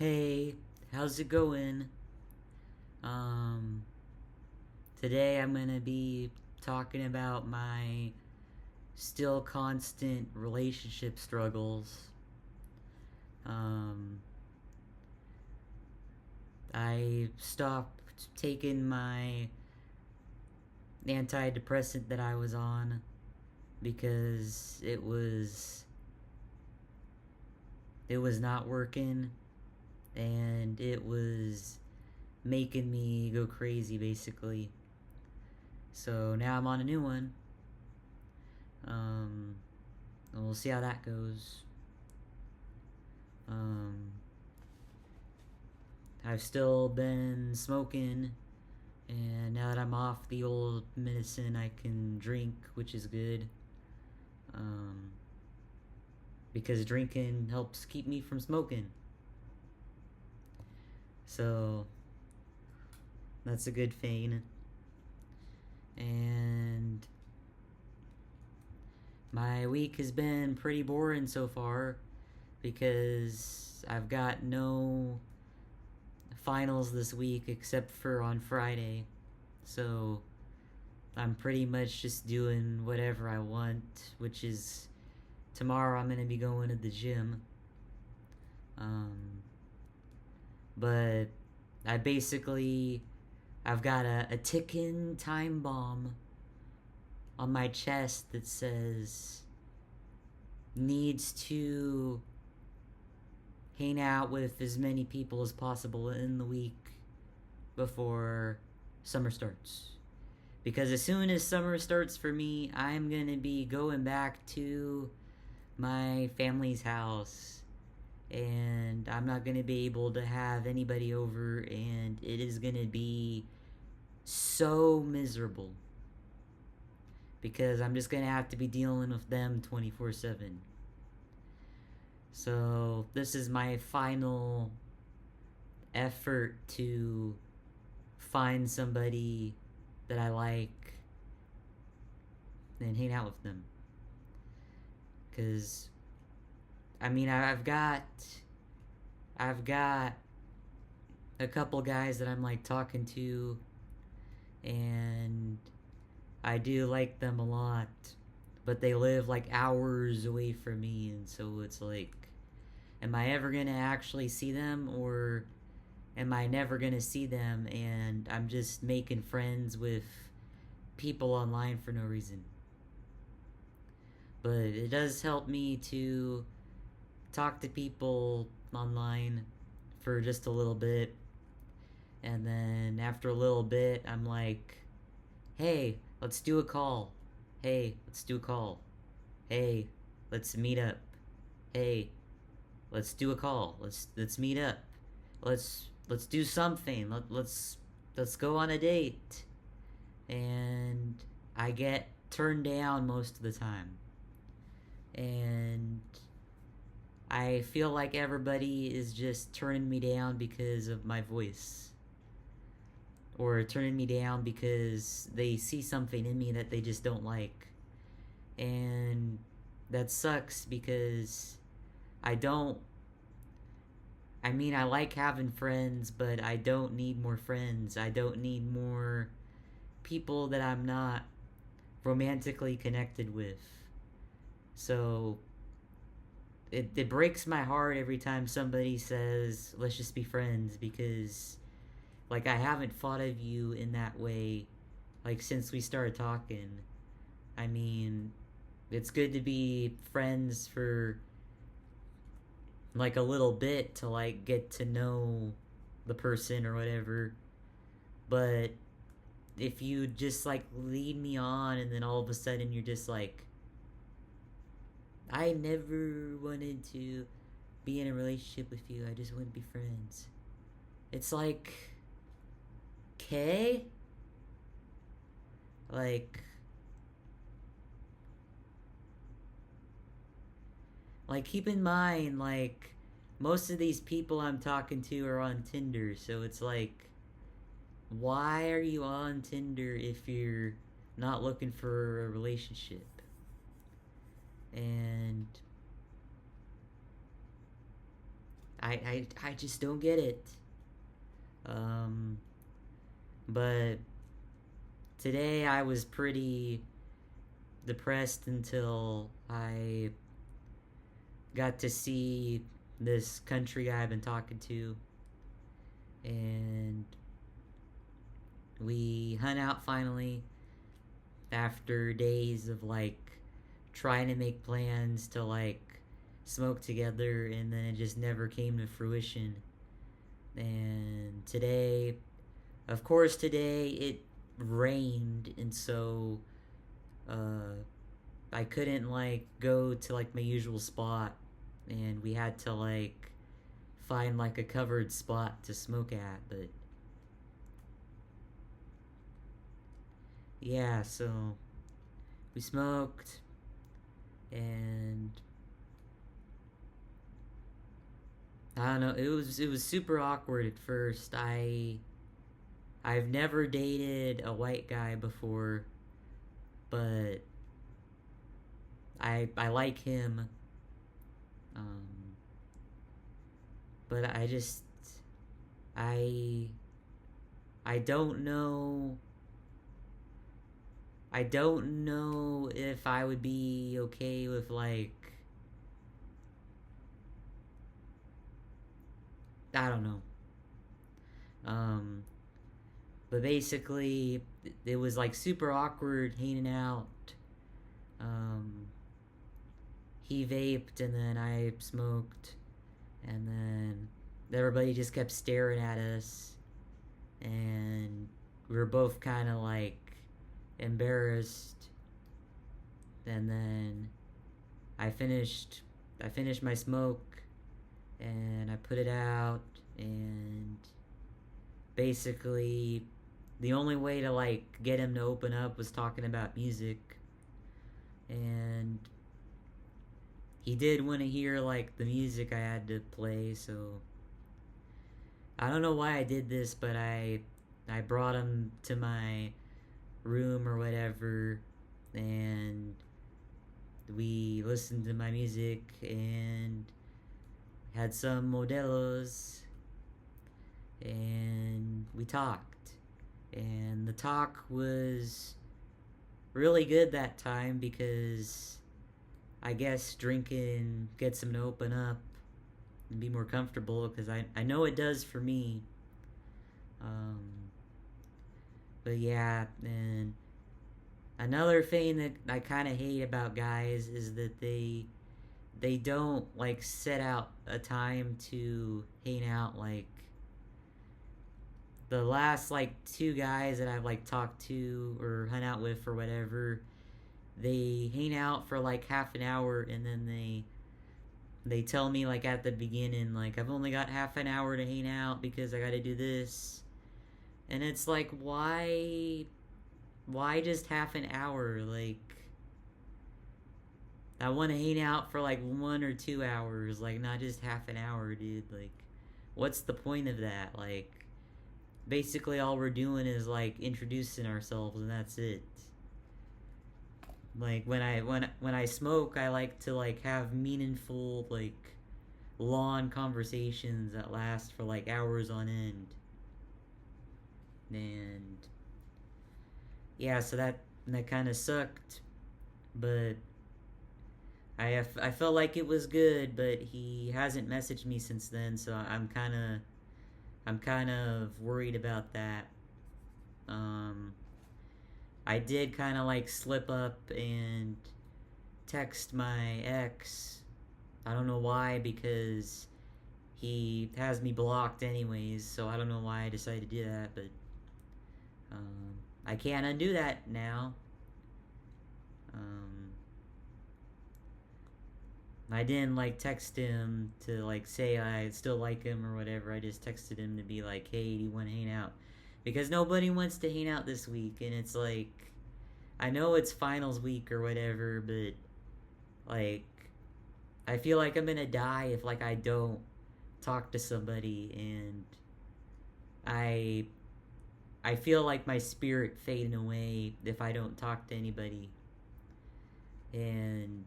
Hey, how's it going? Um, Today I'm gonna be talking about my still constant relationship struggles. Um, I stopped taking my antidepressant that I was on because it was not working, and it was making me go crazy basically. So now I'm on a new one. Um, and we'll see how that goes. Um, I've still been smoking, and now that I'm off the old medicine, I can drink, which is good. Um, because drinking helps keep me from smoking. So that's a good thing. And my week has been pretty boring so far because I've got no finals this week except for on Friday. So I'm pretty much just doing whatever I want, which is tomorrow I'm going to be going to the gym. Um, but I've got a ticking time bomb on my chest that says needs to hang out with as many people as possible in the week before summer starts. Because as soon as summer starts for me, I'm gonna be going back to my family's house, and I'm not gonna be able to have anybody over, and it is gonna be so miserable because I'm just gonna have to be dealing with them 24/7. So this is my final effort to find somebody that I like and hang out with them. Cause I mean I've got a couple guys that I'm like talking to, and I do like them a lot, but they live like hours away from me, and so it's like, am I ever gonna actually see them, or am I never gonna see them and I'm just making friends with people online for no reason? But it does help me to talk to people online for just a little bit, and then after a little bit, I'm like, hey, let's do a call. Hey, let's do a call. Hey, let's meet up. Hey, let's do a call. Let's meet up. Let's do something. Let's go on a date. And I get turned down most of the time. And I feel like everybody is just turning me down because of my voice, or turning me down because they see something in me that they just don't like. And that sucks because I don't I mean, I like having friends, but I don't need more friends. I don't need more people that I'm not romantically connected with. So it breaks my heart every time somebody says, let's just be friends, because like I haven't thought of you in that way like since we started talking. I mean, it's good to be friends for like a little bit to like get to know the person or whatever. But if you just like lead me on and then all of a sudden you're just like, I never wanted to be in a relationship with you, I just want to be friends. It's like, okay? Like, keep in mind, like, most of these people I'm talking to are on Tinder, so it's like, why are you on Tinder if you're not looking for a relationship? And I just don't get it. Um, but today I was pretty depressed until I got to see this country guy I've been talking to, and we hung out finally after days of like trying to make plans to like smoke together, and then it just never came to fruition. And today, of course, today it rained, and so uh, I couldn't like go to like my usual spot, and we had to like find like a covered spot to smoke at. But yeah, so we smoked, and I don't know, it was super awkward at first. I've never dated a white guy before, but I like him. Um, but I I don't know I don't know if I would be okay with like, I don't know. Um but basically it was like super awkward hanging out. Um he vaped and then I smoked, and then everybody just kept staring at us, and we were both kind of like embarrassed. And then I finished I finished my smoke, and I put it out, and basically the only way to like get him to open up was talking about music. And he did want to hear like the music I had to play, so I don't know why I did this, but I brought him to my room or whatever, and we listened to my music and had some modelos, and we talked. And the talk was really good that time because I guess drinking gets him to open up and be more comfortable, because I know it does for me. Um, but yeah, and another thing that I kind of hate about guys is that they don't like set out a time to hang out. Like the last like two guys that I've like talked to or hung out with or whatever, they hang out for like half an hour, and then they tell me like at the beginning like, I've only got half an hour to hang out because I got to do this. And it's like, why just half an hour? Like I want to hang out for like 1 or 2 hours, like not just half an hour, dude. Like what's the point of that? Like basically all we're doing is like introducing ourselves, and that's it. Like when I smoke, I like to like have meaningful like long conversations that last for like hours on end. And yeah, so that kind of sucked, but I felt like it was good, but he hasn't messaged me since then, so I'm kind of worried about that. Um, I did kind of like slip up and text my ex. I don't know why, because he has me blocked anyways, so I don't know why I decided to do that, but I can't undo that now. Um, I didn't like text him to like say I still like him or whatever. I just texted him to be like, hey, do you want to hang out? Because nobody wants to hang out this week, and it's like, I know it's finals week or whatever, but like, I feel like I'm gonna die if like I don't talk to somebody, and I I feel like my spirit fading away if I don't talk to anybody. And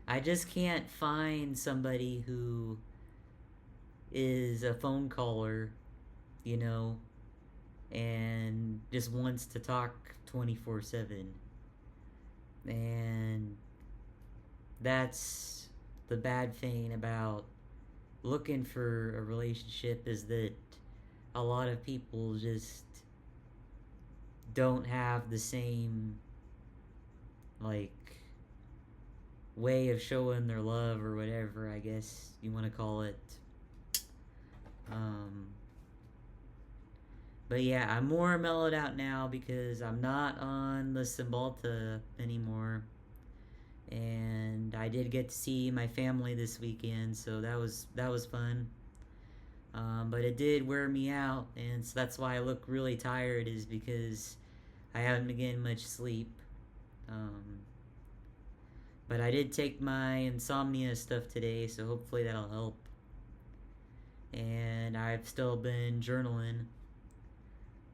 I just can't find somebody who is a phone caller, you know, and just wants to talk 24/7. And that's the bad thing about looking for a relationship, is that a lot of people just don't have the same, like, way of showing their love, or whatever, I guess you want to call it. Um, but yeah, I'm more mellowed out now because I'm not on the Cymbalta anymore. And I did get to see my family this weekend, so that was fun. But it did wear me out, and so that's why I look really tired, is because I haven't been getting much sleep. Um, but I did take my insomnia stuff today, so hopefully that'll help. And I've still been journaling,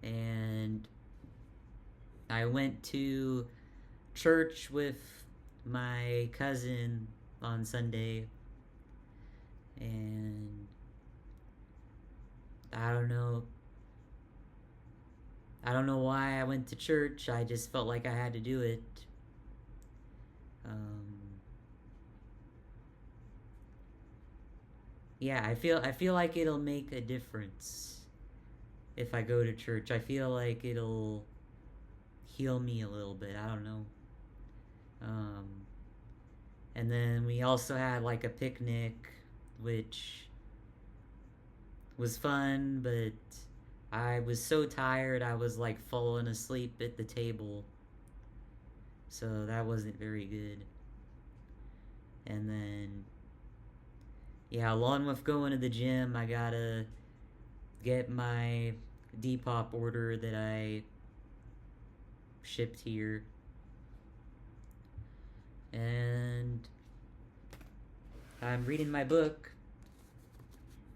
and I went to church with my cousin on Sunday, and I don't know. I don't know why I went to church. I just felt like I had to do it. Um, yeah, I feel like it'll make a difference if I go to church. I feel like it'll heal me a little bit. I don't know. Um, and then we also had like a picnic, which was fun, but I was so tired I was like falling asleep at the table. So that wasn't very good. And then, yeah, along with going to the gym, I gotta get my Depop order that I shipped here. And I'm reading my book,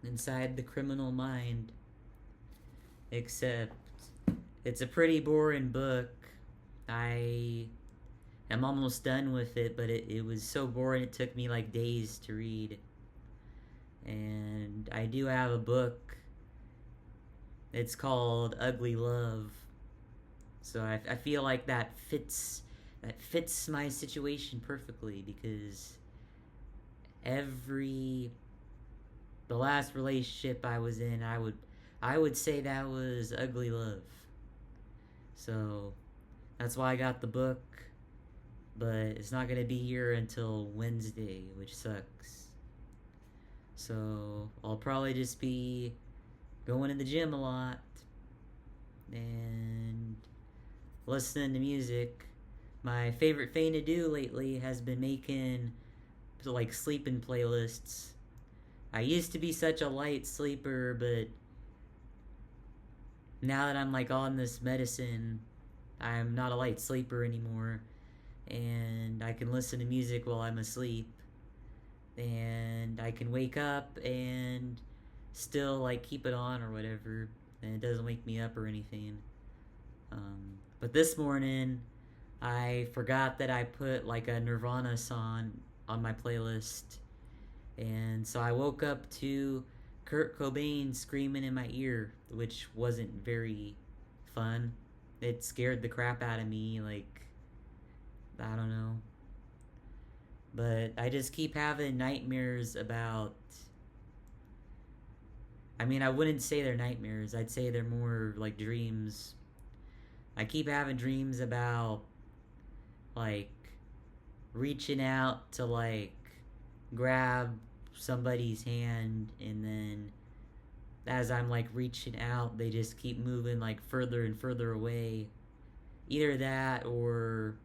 Inside the Criminal Mind. Except it's a pretty boring book. I am almost done with it, but it was so boring it took me like days to read. And I do have a book. It's called Ugly Love. So I feel like that fits my situation perfectly, because every the last relationship I was in, I would say that was ugly love. So that's why I got the book, but it's not gonna be here until Wednesday, which sucks. So I'll probably just be going to the gym a lot and listening to music. My favorite thing to do lately has been making like sleeping playlists. I used to be such a light sleeper, but now that I'm like on this medicine, I'm not a light sleeper anymore, and I can listen to music while I'm asleep, and I can wake up and still like keep it on or whatever, and it doesn't wake me up or anything. But this morning, I forgot that I put like a Nirvana song on my playlist, and so I woke up to Kurt Cobain screaming in my ear, which wasn't very fun. It scared the crap out of me, like, I don't know. But I just keep having nightmares about. I mean, I wouldn't say they're nightmares, I'd say they're more like dreams. I keep having dreams about, like, reaching out to, like, grab somebody's hand, and then as I'm like reaching out, they just keep moving like further and further away. Either that, or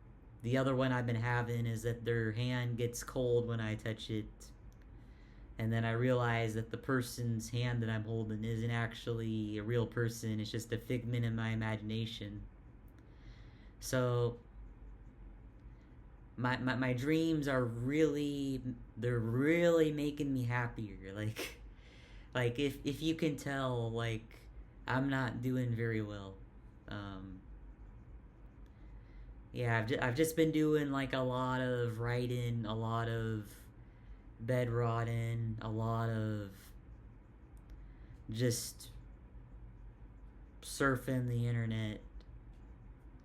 the other one I've been having is that their hand gets cold when I touch it, and then I realize that the person's hand that I'm holding isn't actually a real person, it's just a figment of my imagination. So my dreams are really, they're really making me happier. Like if you can tell, like, I'm not doing very well. Um Yeah, I've just been doing like a lot of writing, a lot of bed rotting, a lot of just surfing the internet,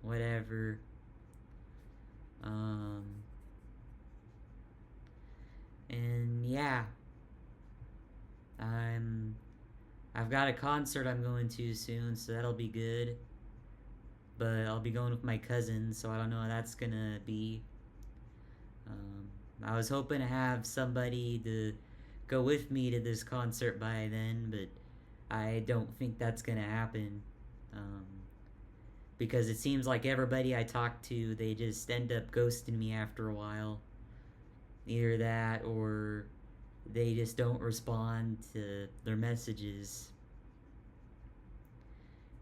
whatever. Um, and yeah, I'm I've got a concert I'm going to soon, so that'll be good. But I'll be going with my cousin, so I don't know how that's gonna be. Um, I was hoping to have somebody to go with me to this concert by then, but I don't think that's gonna happen. Um, because it seems like everybody I talk to, they just end up ghosting me after a while. Either that or they just don't respond to their messages.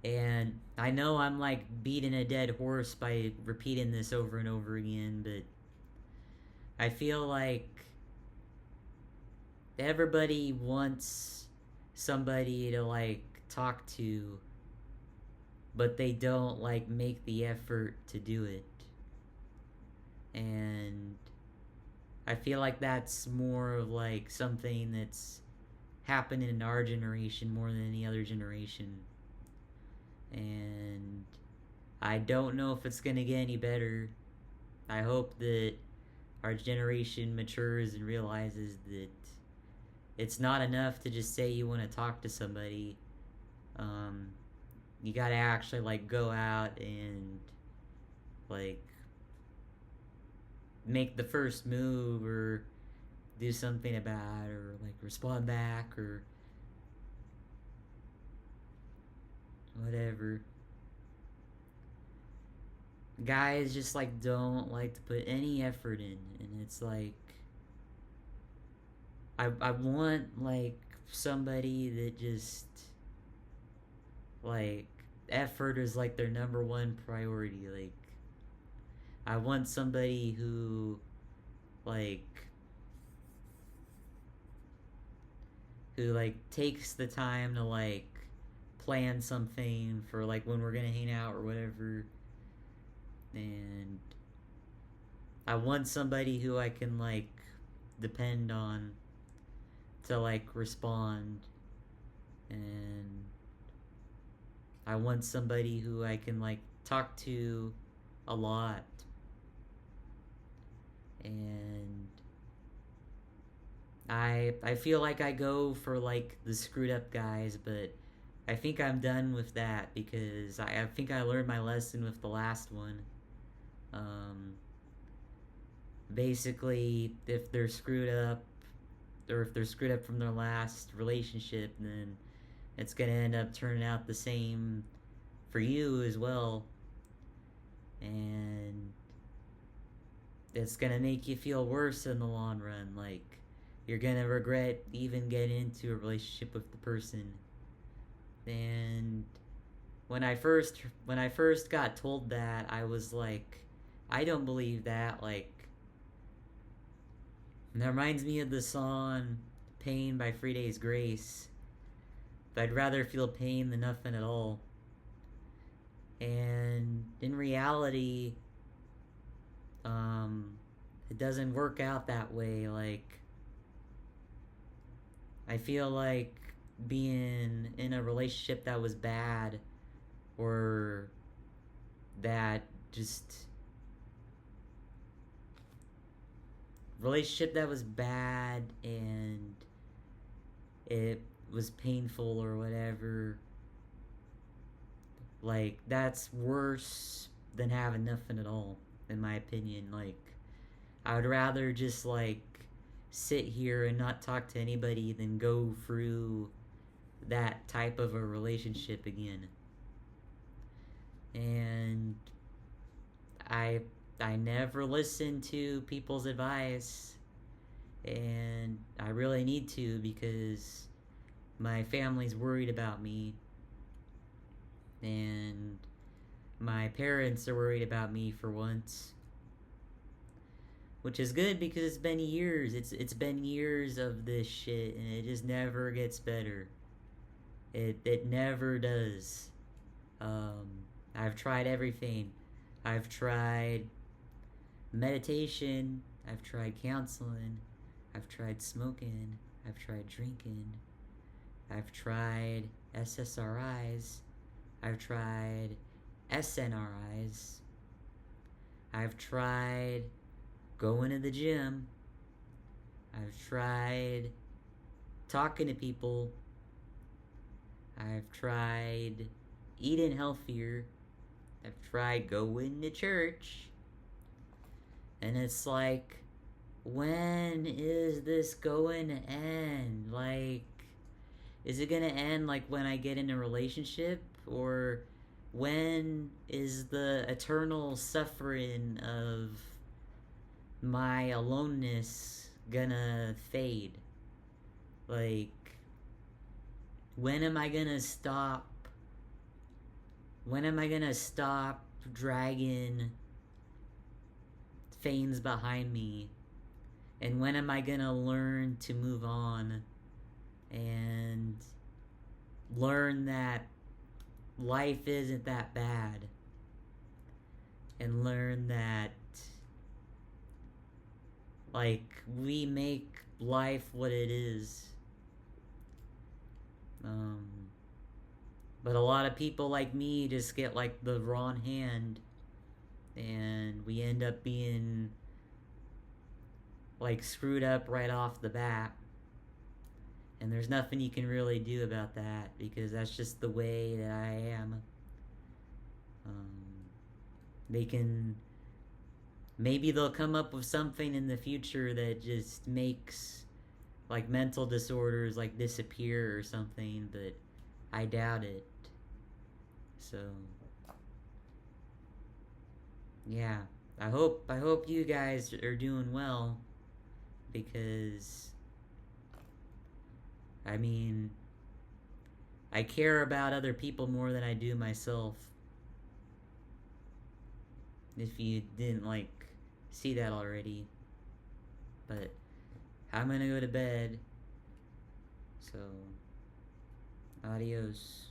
And I know I'm like beating a dead horse by repeating this over and over again, but I feel like everybody wants somebody to like talk to, but they don't like make the effort to do it. And I feel like that's more of like something that's happening in our generation more than any other generation. And I don't know if it's gonna get any better. I hope that our generation matures and realizes that it's not enough to just say you want to talk to somebody. Um, you gotta actually like go out and like make the first move or do something about it or like respond back or whatever. Guys just like don't like to put any effort in, and it's like I want like somebody that just like effort is like their number one priority. Like I want somebody like who like takes the time to like plan something for like when we're gonna hang out or whatever. And I want somebody who I can like depend on to like respond. And I want somebody who I can like talk to a lot. And I feel like I go for like the screwed up guys, but I think I'm done with that because I think I learned my lesson with the last one. Um, Basically, if they're screwed up, or if they're screwed up from their last relationship, then it's gonna end up turning out the same for you as well. And it's gonna make you feel worse in the long run. Like, you're gonna regret even getting into a relationship with the person. And when I first got told that, I was like, I don't believe that. Like, and that reminds me of the song "Pain" by Free Days Grace. But I'd rather feel pain than nothing at all. And in reality, it doesn't work out that way. Like, I feel like being in a relationship that was bad or that just relationship that was bad and it was painful or whatever, like that's worse than having nothing at all, in my opinion. Like, I would rather just like sit here and not talk to anybody than go through that type of a relationship again. And I I never listen to people's advice, and I really need to because my family's worried about me, and my parents are worried about me for once, which is good because it's been years. It's been years of this shit, and it just never gets better. It never does. Um, I've tried everything. I've tried meditation. I've tried counseling. I've tried smoking. I've tried drinking. I've tried SSRIs. I've tried SNRIs. I've tried going to the gym. I've tried talking to people. I've tried eating healthier. I've tried going to church. And it's like, when is this going to end? Like, is it going to end like when I get in a relationship? Or when is the eternal suffering of my aloneness gonna fade? Like, when am I gonna stop? When am I gonna stop dragging things behind me? And when am I gonna learn to move on and learn that life isn't that bad? And learn that, like, we make life what it is. But a lot of people like me just get like the wrong hand, and we end up being like screwed up right off the bat. And there's nothing you can really do about that, because that's just the way that I am. They can, maybe they'll come up with something in the future that just makes like mental disorders like disappear or something, but I doubt it. So yeah, I hope you guys are doing well, because I mean, I care about other people more than I do myself. If you didn't like see that already. But I'm gonna go to bed. So adios.